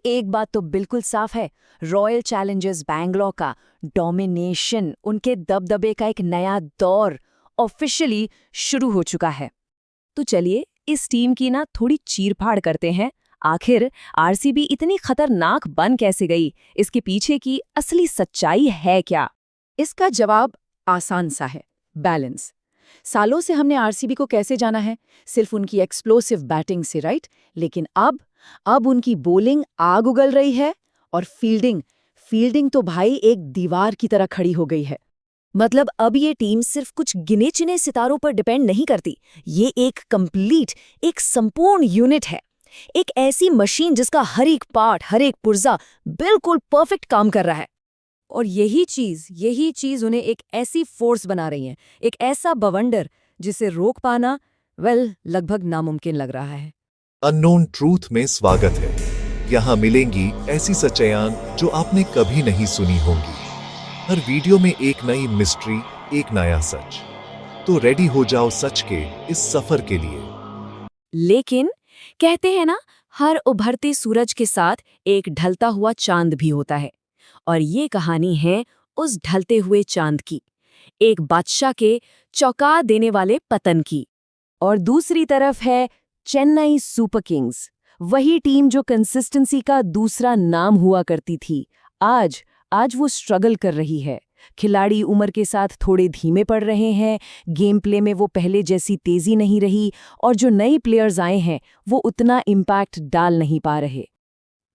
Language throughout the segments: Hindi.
एक बात तो बिल्कुल साफ है, रॉयल चैलेंजर्स बैंगलोर का डोमिनेशन, उनके दबदबे का एक नया दौर ऑफिशियली शुरू हो चुका है। तो चलिए इस टीम की ना थोड़ी चीरफाड़ करते हैं। आखिर आरसीबी इतनी खतरनाक बन कैसे गई? इसके पीछे की असली सच्चाई है क्या? इसका जवाब आसान सा है, बैलेंस। सालों से हमने आरसीबी को कैसे जाना है? सिर्फ उनकी एक्सप्लोसिव बैटिंग से, राइट? लेकिन अब उनकी बॉलिंग आग उगल रही है, और फील्डिंग तो भाई एक दीवार की तरह खड़ी हो गई है। मतलब अब ये टीम सिर्फ कुछ गिने चुने सितारों पर डिपेंड नहीं करती, ये एक संपूर्ण यूनिट है। एक ऐसी मशीन जिसका हर एक पार्ट, हर एक पुर्जा बिल्कुल परफेक्ट काम कर रहा है। और यही चीज उन्हें एक ऐसी फोर्स बना रही है, एक ऐसा बवंडर जिसे रोक पाना लगभग नामुमकिन लग रहा है। अननोन ट्रूथ में स्वागत है। यहाँ मिलेंगी ऐसी सच्चाइयां जो आपने कभी नहीं सुनी होंगी। हर वीडियो में एक नई मिस्ट्री, एक नया सच। तो रेडी हो जाओ सच के इस सफर के लिए। लेकिन कहते हैं ना, हर उभरते सूरज के साथ एक ढलता हुआ चांद भी होता है। और ये कहानी है उस ढलते हुए चांद की, एक बादशाह के चौंका देने वाले पतन की। और दूसरी तरफ है चेन्नई सुपर किंग्स, वही टीम जो कंसिस्टेंसी का दूसरा नाम हुआ करती थी। आज वो स्ट्रगल कर रही है। खिलाड़ी उम्र के साथ थोड़े धीमे पड़ रहे हैं, गेम प्ले में वो पहले जैसी तेजी नहीं रही, और जो नए प्लेयर्स आए हैं वो उतना इम्पैक्ट डाल नहीं पा रहे।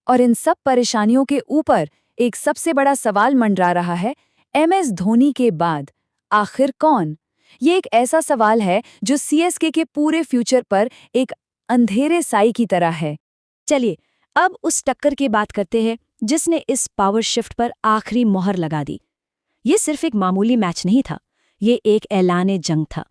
और इन सब परेशानियों के ऊपर एक सबसे बड़ा सवाल मंडरा रहा है, एमएस धोनी के बाद आखिर कौन? ये एक ऐसा सवाल है जो सीएसके के पूरे फ्यूचर पर एक अंधेरे साई की तरह है। चलिए अब उस टक्कर की बात करते हैं जिसने इस पावर शिफ्ट पर आखिरी मोहर लगा दी। ये सिर्फ एक मामूली मैच नहीं था, ये एक ऐलान जंग था।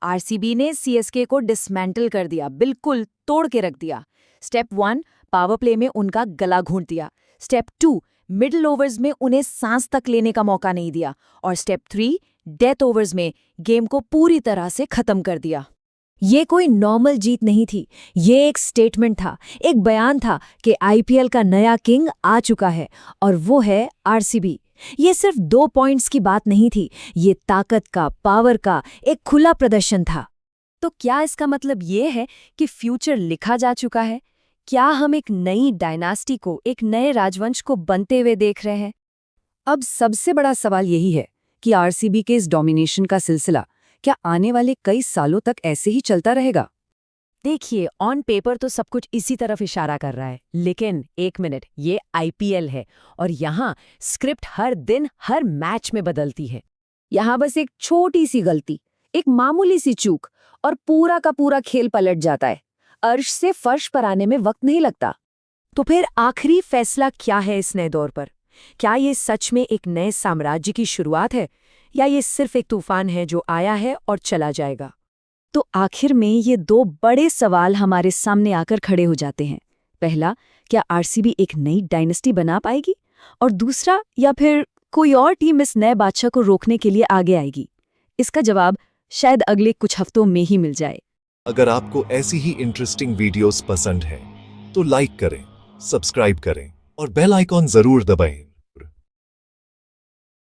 आरसीबी ने सीएसके को डिसमेंटल कर दिया, बिल्कुल तोड़ के रख दिया। स्टेप 1, पावर प्ले में उनका गला घोंट दिया। स्टेप 2, मिडिल ओवर्स में उन्हें सांस तक लेने का मौका नहीं दिया। और स्टेप 3, डेथ ओवर्स में गेम को पूरी तरह से खत्म कर दिया। ये कोई नॉर्मल जीत नहीं थी, ये एक स्टेटमेंट था, एक बयान था कि आईपीएल का नया किंग आ चुका है, और वो है आरसीबी। ये सिर्फ 2 पॉइंट्स की बात नहीं थी, ये ताकत का, पावर का एक खुला प्रदर्शन था। तो क्या इसका मतलब ये है कि फ्यूचर लिखा जा चुका है? क्या हम एक नई डायनास्टी को, एक नए राजवंश को बनते हुए देख रहे हैं? अब सबसे बड़ा सवाल यही है कि आरसीबी के इस डोमिनेशन का सिलसिला क्या आने वाले कई सालों तक ऐसे ही चलता रहेगा? देखिए, ऑन पेपर तो सब कुछ इसी तरफ इशारा कर रहा है, लेकिन एक मिनट, ये आईपीएल है और यहाँ स्क्रिप्ट हर दिन, हर मैच में बदलती है। यहाँ बस एक छोटी सी गलती, एक मामूली सी चूक, और पूरा का पूरा खेल पलट जाता है। अर्श से फर्श पर आने में वक्त नहीं लगता। तो फिर आखिरी फैसला क्या है इस नए दौर पर? क्या ये सच में एक नए साम्राज्य की शुरुआत है, या ये सिर्फ एक तूफान है जो आया है और चला जाएगा? तो आखिर में ये 2 बड़े सवाल हमारे सामने आकर खड़े हो जाते हैं। पहला, क्या आरसीबी एक नई डायनेस्टी बना पाएगी? और दूसरा, या फिर कोई और टीम इस नए बादशाह को रोकने के लिए आगे आएगी? इसका जवाब शायद अगले कुछ हफ्तों में ही मिल जाए। अगर आपको ऐसी ही इंटरेस्टिंग वीडियोस पसंद है तो लाइक करें, सब्सक्राइब करें और बेल आइकॉन जरूर दबाएं।